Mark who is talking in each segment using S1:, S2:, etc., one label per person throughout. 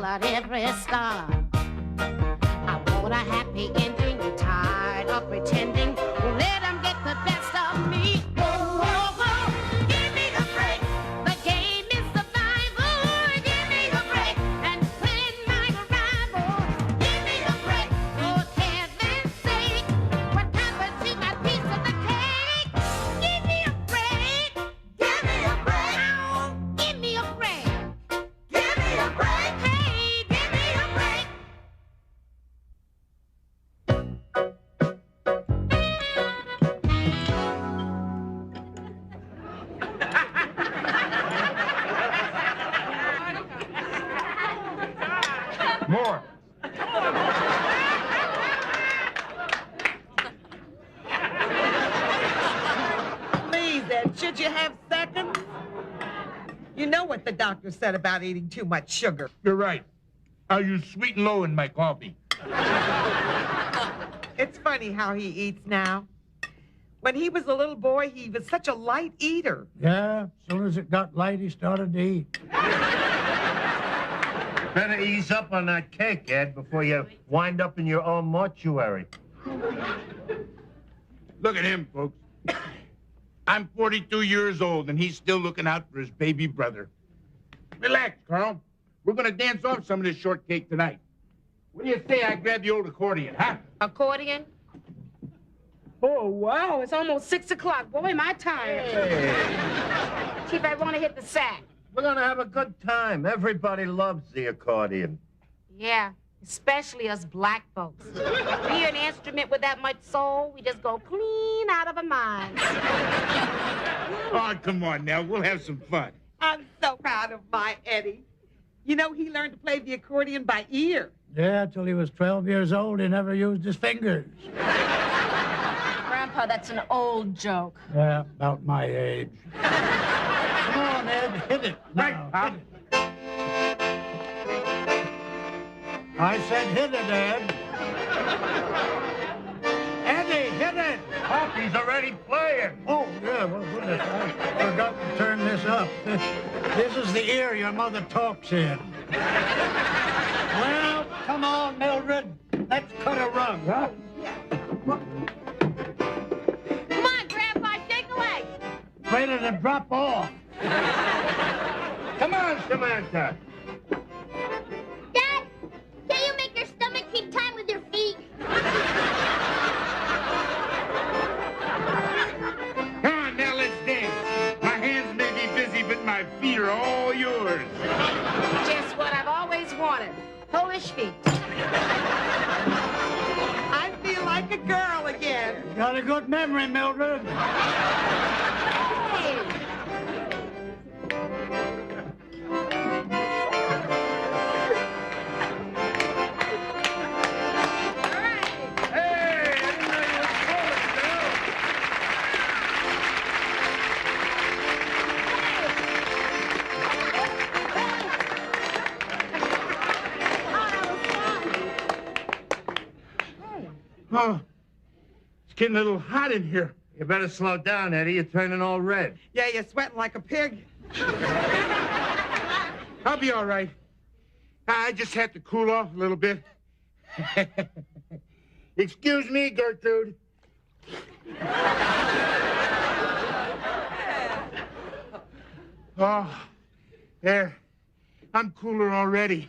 S1: pull out every star. I want a happy ending, tired of pretending. Let them get the best of me. Whoa, whoa, whoa, give me a break. The game is survival. Give me a break and plan my arrival. Give me a break, for heaven's sake. What happened to my piece of the cake? Give me a break. Give me a break. Ow, give me a break. Give me a break. Hey, give me a break.
S2: More.
S3: Please, Ed, should you have seconds? You know what the doctor said about eating too much sugar.
S2: You're right. I use sweet and low in my coffee.
S3: It's funny how he eats now. When he was a little boy, he was such a light eater.
S4: Yeah, as soon as it got light, he started to eat.
S5: Better ease up on that cake, Ed, before you wind up in your own mortuary.
S2: Look at him, folks. I'm 42 years old, and he's still looking out for his baby brother. Relax, Carl. We're going to dance off some of this shortcake tonight. What do you say I grab the old accordion, huh?
S1: Accordion? Oh, wow, it's almost 6 o'clock. Boy, am I tired.
S5: Hey,
S1: Chief, I want to hit the sack.
S5: we're gonna have a good time. Everybody loves the accordion.
S1: Yeah, especially us black folks. We hear an instrument with that much soul, we just go clean out of our minds.
S2: Oh, come on now. We'll have some fun.
S3: I'm so proud of my Eddie. You know, he learned to play the accordion by ear.
S4: Yeah, till he was 12 years old, he never used his fingers.
S6: Grandpa, that's an old joke.
S4: Yeah, about my age. Come on, Ed, hit it. Now, hit it. I said hit it, Ed. Eddie, hit it.
S5: Hockey's already playing.
S4: Oh, yeah, well, goodness, I forgot to turn this up. This is the ear your mother talks in. Well, come on, Mildred. Let's cut a rug, huh?
S1: Come on, Grandpa, shake a leg.
S4: Ready to drop off.
S5: Come on, Samantha.
S7: Dad, can you make your stomach keep time with your feet?
S2: Come on, now let's dance. My hands may be busy, but my feet are all yours.
S1: Just what I've always wanted. Polish feet.
S3: I feel like a girl again.
S4: Got a good memory, Mildred.
S1: Hey.
S2: Hey, I didn't know you were Polish, girl. Oh, it's getting a little hot in here.
S5: You better slow down, Eddie. You're turning all red.
S3: Yeah, you're sweating like a pig.
S2: I'll be all right. I just have to cool off a little bit. Excuse me, Gertrude. Oh, there. I'm cooler already.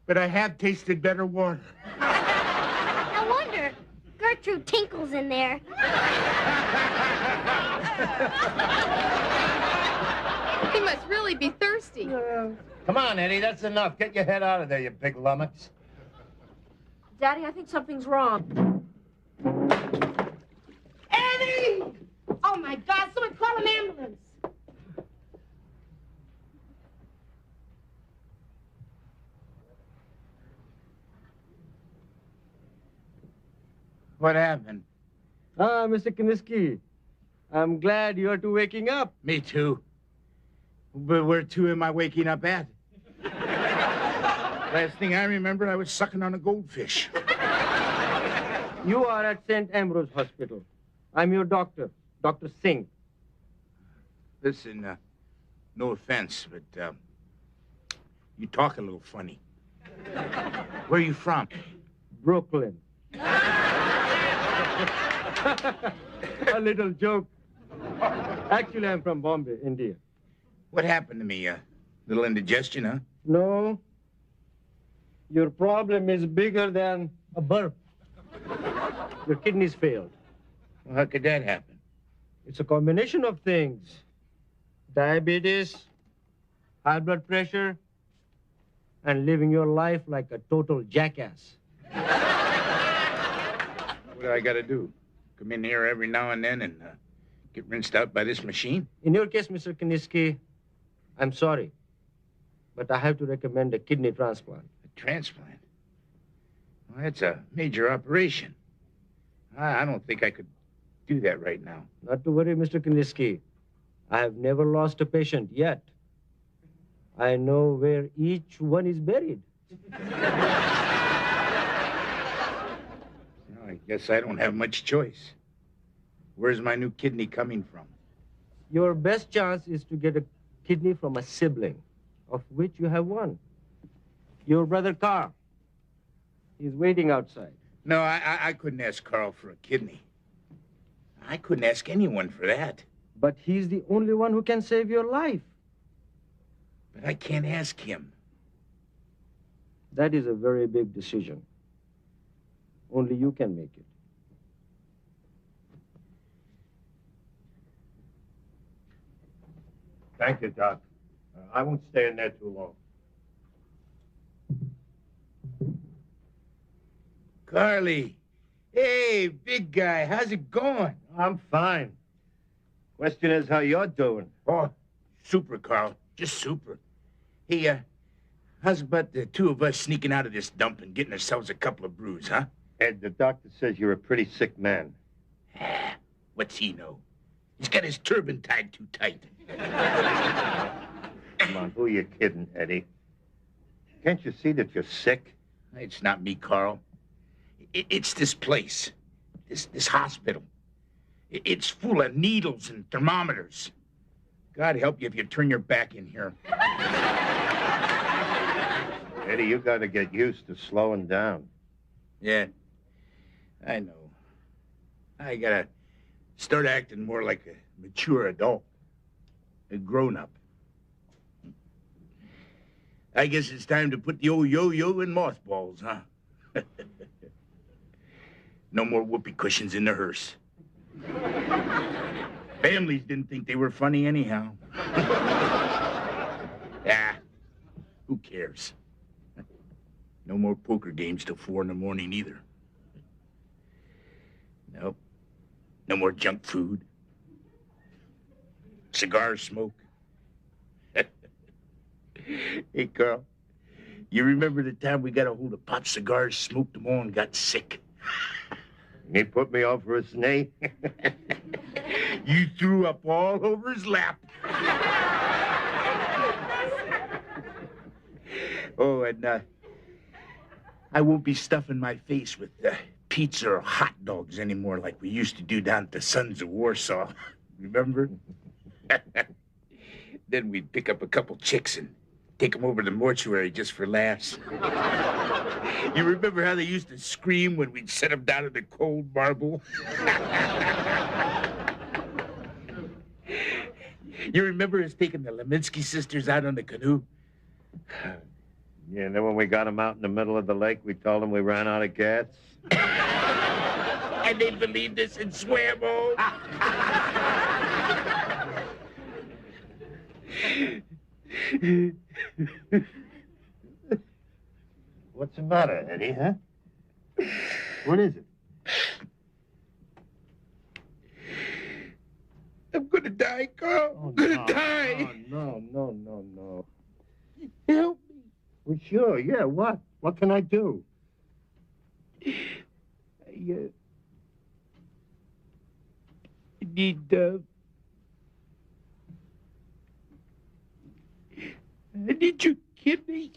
S2: But I have tasted better water.
S7: No wonder. Gertrude tinkles in there.
S6: He must really be thirsty.
S5: Come on, Eddie. That's enough. Get your head out of there, you big lummox.
S6: Daddy, I think something's wrong.
S1: Eddie! Oh, my God, someone call an ambulance.
S2: What happened?
S8: Ah, Mr. Kiniski, I'm glad you're two waking up.
S2: Me too. But where to am I waking up at? Last thing I remember, I was sucking on a goldfish.
S8: You are at St. Ambrose Hospital. I'm your doctor, Dr. Singh.
S2: Listen, no offense, but You talk a little funny. Where are you from?
S8: Brooklyn. A little joke. Actually, I'm from Bombay, India.
S2: What happened to me? Little indigestion, huh?
S8: No. Your problem is bigger than a burp. Your kidneys failed.
S2: Well, how could that happen?
S8: It's a combination of things. Diabetes, high blood pressure, and living your life like a total jackass.
S2: What do I got to do? Come in here every now and then and get rinsed out by this machine?
S8: In your case, Mr. Kiniski, I'm sorry, but I have to recommend a kidney transplant.
S2: A transplant? Well, that's a major operation. I don't think I could do that right now.
S8: Not to worry, Mr. Kiniski. I have never lost a patient yet. I know where each one is buried.
S2: Well, I guess I don't have much choice. Where's my new kidney coming from?
S8: Your best chance is to get a kidney from a sibling, of which you have one. Your brother Carl. He's waiting outside.
S2: No, I couldn't ask Carl for a kidney. I couldn't ask anyone for that.
S8: But he's the only one who can save your life.
S2: But I can't ask him.
S8: That is a very big decision. Only you can make it.
S5: Thank you, Doc. I won't stay in there too long.
S2: Carly. Hey, big guy. How's it going?
S5: I'm fine. Question is how you're doing.
S2: Oh, super, Carl. Just super. Hey, how's about the two of us sneaking out of this dump and getting ourselves a couple of brews, huh?
S5: Ed, the doctor says you're a pretty sick man.
S2: What's he know? He's got his turban tied too tight.
S5: Come on, who are you kidding, Eddie? Can't you see that you're sick?
S2: It's not me, Carl. It's this place. This hospital. It's full of needles and thermometers. God help you if you turn your back in here.
S5: Eddie, you gotta get used to slowing down.
S2: Yeah, I know. I gotta start acting more like a mature adult. A grown-up. I guess it's time to put the old yo-yo in mothballs, huh? No more whoopee cushions in the hearse. Families didn't think they were funny anyhow. Who cares? No more poker games till 4 in the morning either. Nope. No more junk food. Cigar smoke. Hey, Carl, you remember the time we got a hold of pot cigars, smoked them all, and got sick?
S5: He put me over his knee.
S2: You threw up all over his lap. Oh, and I won't be stuffing my face with pizza or hot dogs anymore like we used to do down at the Sons of Warsaw. Remember? Then we'd pick up a couple chicks and take them over to the mortuary just for laughs. You remember how they used to scream when we'd set them down in the cold marble? You remember us taking the Leminski sisters out on the canoe?
S5: Yeah, and then when we got them out in the middle of the lake, we told them we ran out of gas.
S2: And they believed us and swam home.
S5: What's the matter, Eddie, huh? What is it?
S2: I'm gonna die, Carl. I'm gonna die.
S5: No.
S2: Help me.
S5: Well, sure, yeah, what? What can I do?
S2: I need, I need your kidney.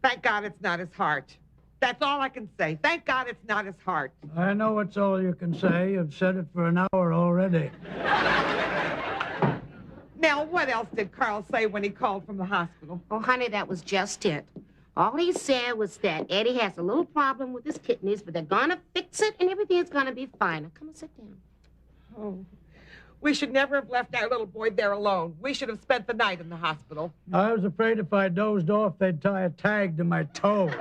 S3: Thank God it's not his heart. That's all I can say. Thank God it's not his heart.
S4: I know it's all you can say. You've said it for an hour already.
S3: Now, what else did Carl say when he called from the hospital?
S1: Oh, honey, that was just it. All he said was that Eddie has a little problem with his kidneys, but they're gonna fix it and everything's gonna be fine. Now, come and sit down.
S3: Oh, we should never have left our little boy there alone. We should have spent the night in the hospital.
S4: I was afraid if I dozed off, they'd tie a tag to my toe.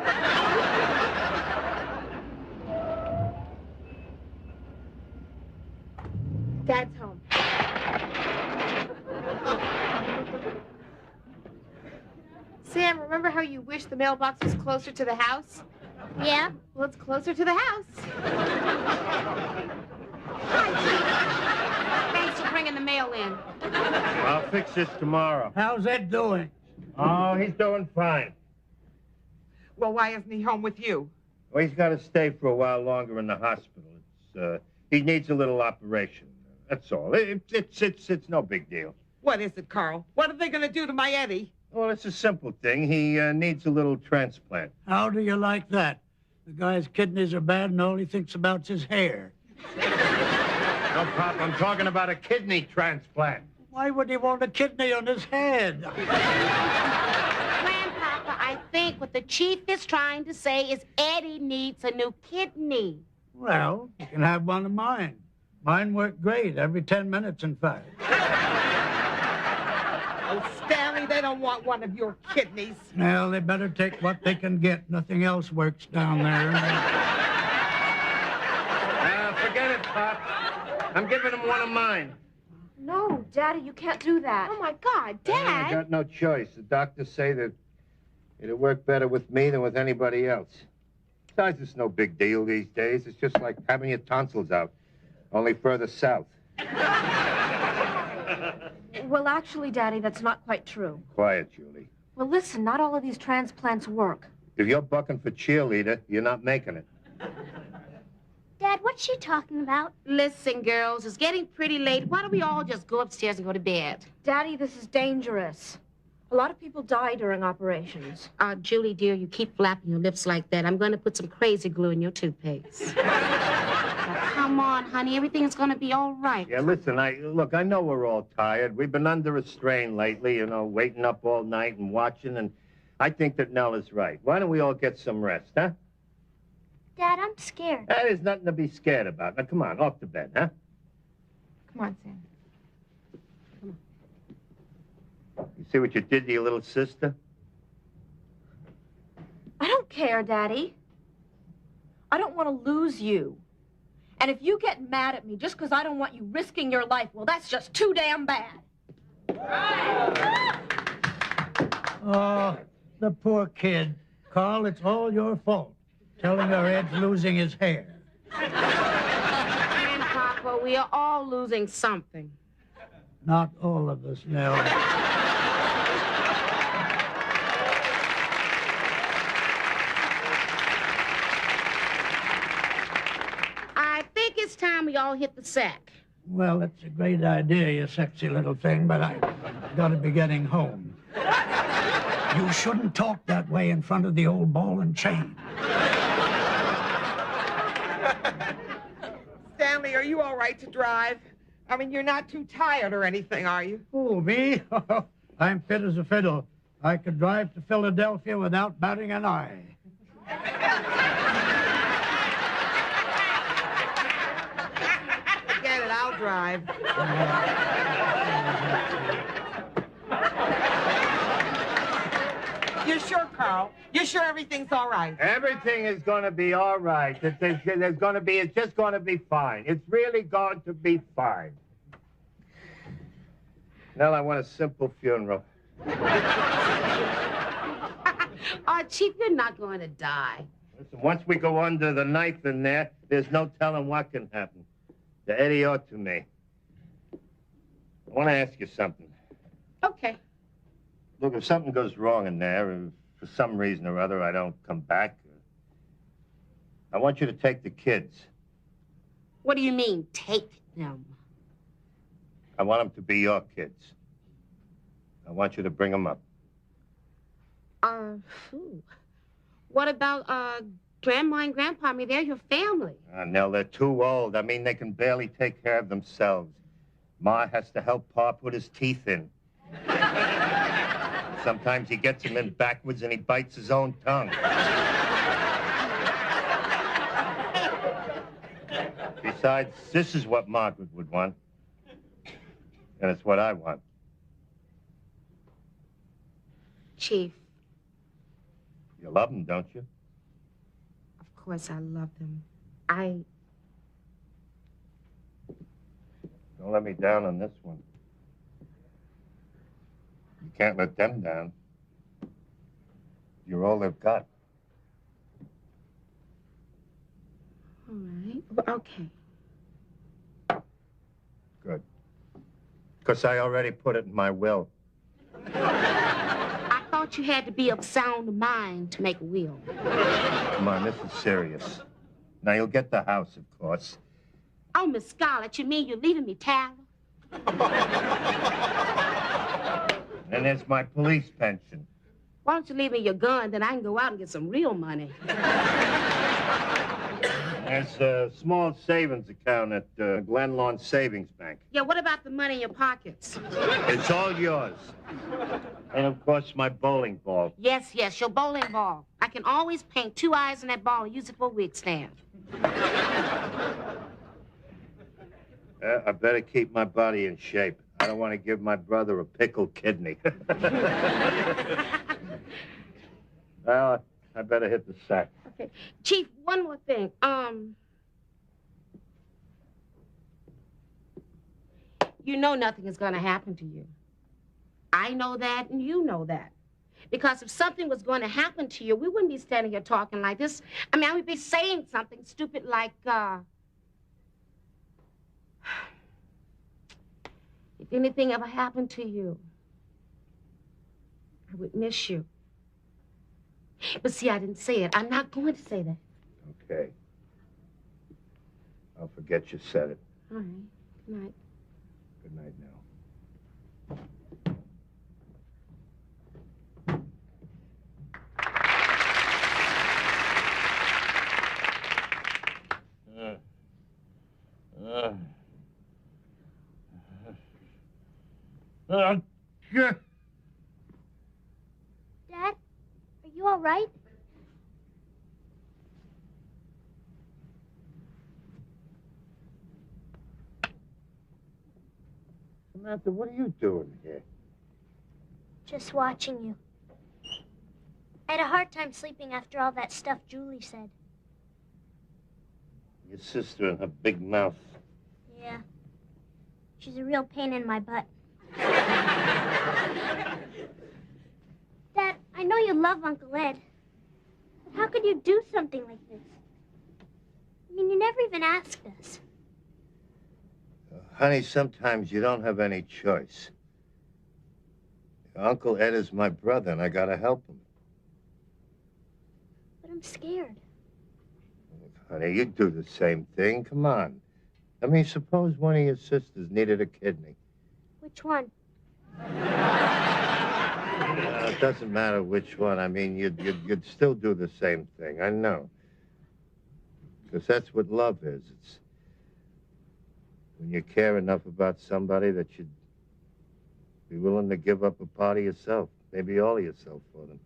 S6: Dad's home. Sam, remember how you wish the mailbox was closer to the house?
S7: Yeah?
S6: Well, it's closer to the house.
S1: Thanks for bringing the mail in.
S5: I'll fix this tomorrow.
S4: How's Ed doing?
S5: Oh, he's doing fine.
S3: Well, why isn't he home with you?
S5: Well, he's got to stay for a while longer in the hospital. He needs a little operation. That's all. It's no big deal.
S3: What is it, Carl? What are they going to do to my Eddie?
S5: Well, it's a simple thing. He needs a little transplant.
S4: How do you like that? The guy's kidneys are bad and all he thinks about's his hair.
S5: No, Pop, I'm talking about a kidney transplant.
S4: Why would he want a kidney on his head?
S1: Grandpapa, I think what the chief is trying to say is Eddie needs a new kidney.
S4: Well, you can have one of mine. Mine work great, every 10 minutes, in fact.
S3: Oh, Stanley, they don't want one of your kidneys.
S4: Well, they better take what they can get. Nothing else works down there.
S5: Forget it, Pop. I'm giving him one of mine.
S6: No, Daddy, you can't do that.
S1: Oh, my God,
S5: I
S1: Dad.
S5: got no choice. The doctors say that it'll work better with me than with anybody else. Besides, it's no big deal these days. It's just like having your tonsils out, only further south.
S6: Well, actually, Daddy, that's not quite true.
S5: Quiet, Julie.
S6: Well, listen, not all of these transplants work.
S5: If you're bucking for cheerleader, you're not making it.
S7: Dad, what's she talking about?
S1: Listen, girls, it's getting pretty late. Why don't we all just go upstairs and go to bed?
S6: Daddy, this is dangerous. A lot of people die during operations.
S1: Julie, dear, you keep flapping your lips like that. I'm going to put some crazy glue in your toothpaste. Now, come on, honey. Everything's going to be all right.
S5: Yeah, listen, look, I know we're all tired. We've been under a strain lately, you know, waiting up all night and watching, and I think that Nell is right. Why don't we all get some rest, huh?
S7: Dad, I'm scared.
S5: There's nothing to be scared about. Now, come on, off to bed, huh?
S6: Come on, Sam.
S5: You see what you did to your little sister?
S6: I don't care, Daddy. I don't want to lose you. And if you get mad at me just because I don't want you risking your life, well, that's just too damn bad.
S4: Oh, the poor kid. Carl, it's all your fault. Telling her Ed's losing his hair.
S1: Grandpapa, we are all losing something.
S4: Not all of us, Nell.
S1: I think it's time we all hit the sack.
S4: Well, that's a great idea, you sexy little thing, but I gotta be getting home. You shouldn't talk that way in front of the old ball and chain.
S3: Stanley, are you all right to drive? I mean, you're not too tired or anything, are you?
S4: Oh, me? I'm fit as a fiddle. I could drive to Philadelphia without batting an eye.
S3: Forget it, I'll drive. You're sure, Carl? You're sure everything's all right?
S5: Everything is going to be all right. It's just going to be fine. It's really going to be fine. Nell, I want a simple funeral.
S1: Chief, you're not going to die.
S5: Listen, once we go under the knife in there, there's no telling what can happen. To Eddie or to me. I want to ask you something.
S1: Okay.
S5: Look, if something goes wrong in there, if for some reason or other I don't come back, I want you to take the kids.
S1: What do you mean, take them?
S5: I want them to be your kids. I want you to bring them up.
S1: What about, Grandma and Grandpa, I mean, they're your family.
S5: Nell, they're too old. I mean, they can barely take care of themselves. Ma has to help Pa put his teeth in. Sometimes he gets them in backwards and he bites his own tongue. Besides, this is what Margaret would want. And it's what I want.
S1: Chief.
S5: You love them, don't you?
S1: Of course I love them.
S5: Don't let me down on this one. You can't let them down. You're all they've got.
S1: All right. Well, okay.
S5: Good. Because I already put it in my will.
S1: I thought you had to be of sound mind to make a will.
S5: Come on, this is serious. Now, you'll get the house, of course.
S1: Oh, Miss Scarlett, you mean you're leaving me Tyler?
S5: And there's my police pension.
S1: Why don't you leave me your gun, then I can go out and get some real money.
S5: There's a small savings account at Glen Lawn Savings Bank.
S1: Yeah, what about the money in your pockets?
S5: It's all yours. And, of course, my bowling ball.
S1: Yes, your bowling ball. I can always paint 2 eyes in that ball and use it for a wig stand.
S5: I better keep my body in shape. I don't want to give my brother a pickled kidney. Well, I better hit the sack.
S1: Okay. Chief, one more thing. You know nothing is going to happen to you. I know that, and you know that. Because if something was going to happen to you, we wouldn't be standing here talking like this. I mean, I would be saying something stupid like, if anything ever happened to you, I would miss you. But see, I didn't say it. I'm not going to say that.
S5: Okay. I'll forget you said it.
S1: All right. Good night.
S5: Good night now.
S7: Dad, are you all right?
S5: Samantha, what are you doing here?
S7: Just watching you. I had a hard time sleeping after all that stuff Julie said.
S5: Your sister and her big mouth.
S7: Yeah. She's a real pain in my butt. Dad, I know you love Uncle Ed. But how could you do something like this? I mean, you never even asked us.
S5: Honey, sometimes you don't have any choice. Uncle Ed is my brother, and I gotta help him.
S7: But I'm scared.
S5: Honey, you'd do the same thing. Come on. I mean, suppose one of your sisters needed a kidney.
S7: Which one?
S5: It doesn't matter which one. I mean, you'd still do the same thing. I know. Because that's what love is. It's when you care enough about somebody that you'd be willing to give up a part of yourself, maybe all of yourself for them.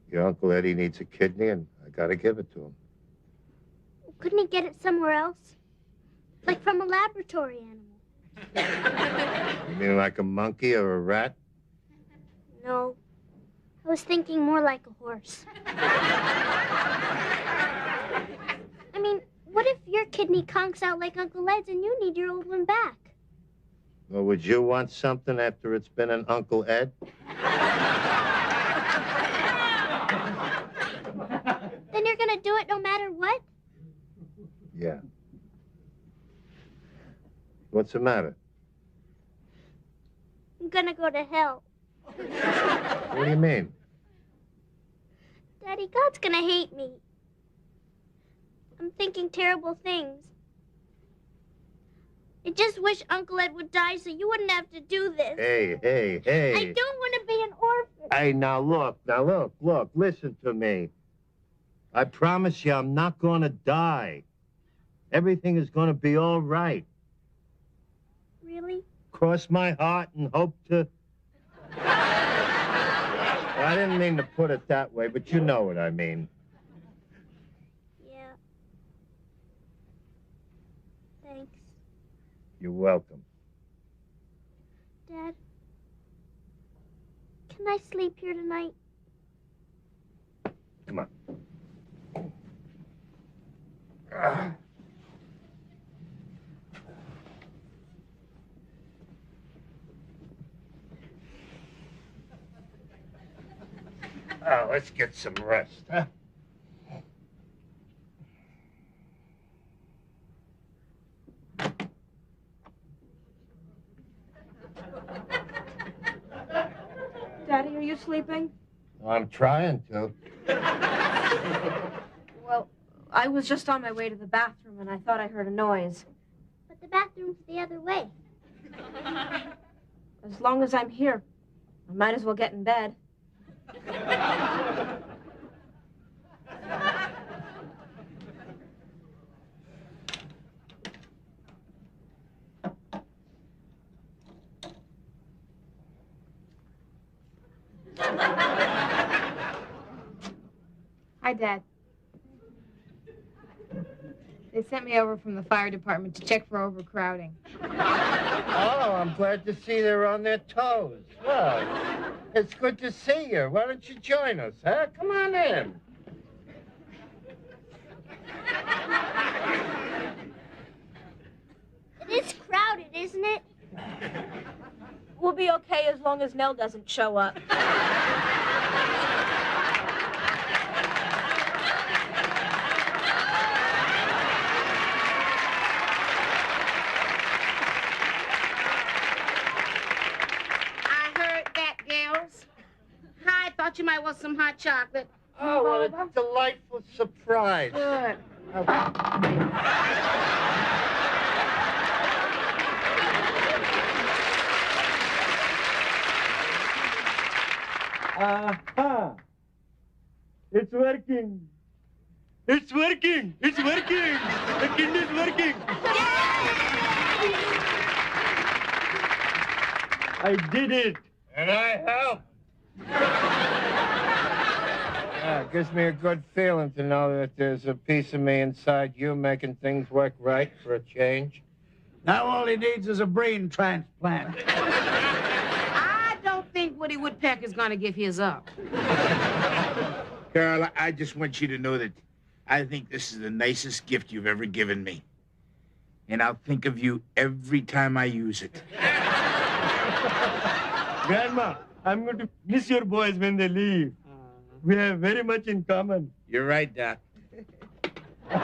S5: Your Uncle Eddie needs a kidney, and I gotta give it to him.
S7: Couldn't he get it somewhere else? Like from a laboratory animal?
S5: You mean like a monkey or a rat?
S7: No. I was thinking more like a horse. I mean, what if your kidney conks out like Uncle Ed's and you need your old one back?
S5: Well, would you want something after it's been an Uncle Ed?
S7: Then you're gonna do it no matter what?
S5: Yeah. What's the matter?
S7: I'm gonna go to hell.
S5: What do you mean?
S7: Daddy, God's gonna hate me. I'm thinking terrible things. I just wish Uncle Ed would die so you wouldn't have to do this.
S5: Hey.
S7: I don't want to be an orphan.
S5: Hey, now look, listen to me. I promise you, I'm not gonna die. Everything is gonna be all right.
S7: Really?
S5: Cross my heart and hope to... I didn't mean to put it that way, but you know what I mean.
S7: Yeah. Thanks.
S5: You're welcome.
S7: Dad, can I sleep here tonight?
S5: Come on. Oh, let's get some rest, huh?
S6: Daddy, are you sleeping?
S5: I'm trying to.
S6: Well, I was just on my way to the bathroom and I thought I heard a noise.
S7: But the bathroom's the other way.
S6: As long as I'm here, I might as well get in bed.
S9: Hi, Dad. They sent me over from the fire department to check for overcrowding.
S5: Oh, I'm glad to see they're on their toes. Well, it's good to see you. Why don't you join us, huh? Come on in.
S7: It is crowded, isn't it?
S6: We'll be okay as long as Nell doesn't show up.
S9: I thought you might want some hot chocolate.
S5: Oh, what a delightful surprise.
S9: Good.
S8: Aha! It's working. It's working. It's working. The kid is working. I did it.
S5: And I helped. Yeah, it gives me a good feeling to know that there's a piece of me inside you making things work right for a change.
S4: Now all he needs is a brain transplant.
S9: I don't think Woody Woodpecker's gonna give his up.
S2: Carol, I just want you to know that I think this is the nicest gift you've ever given me. And I'll think of you every time I use it.
S8: Grandma, I'm going to miss your boys when they leave. We have very much in common.
S2: You're right, Doc.
S9: I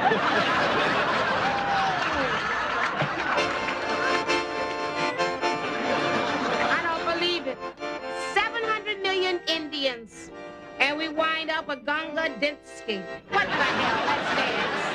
S9: don't believe it. 700 million Indians. And we wind up with Gunga Dinsky. What the hell? Let's dance.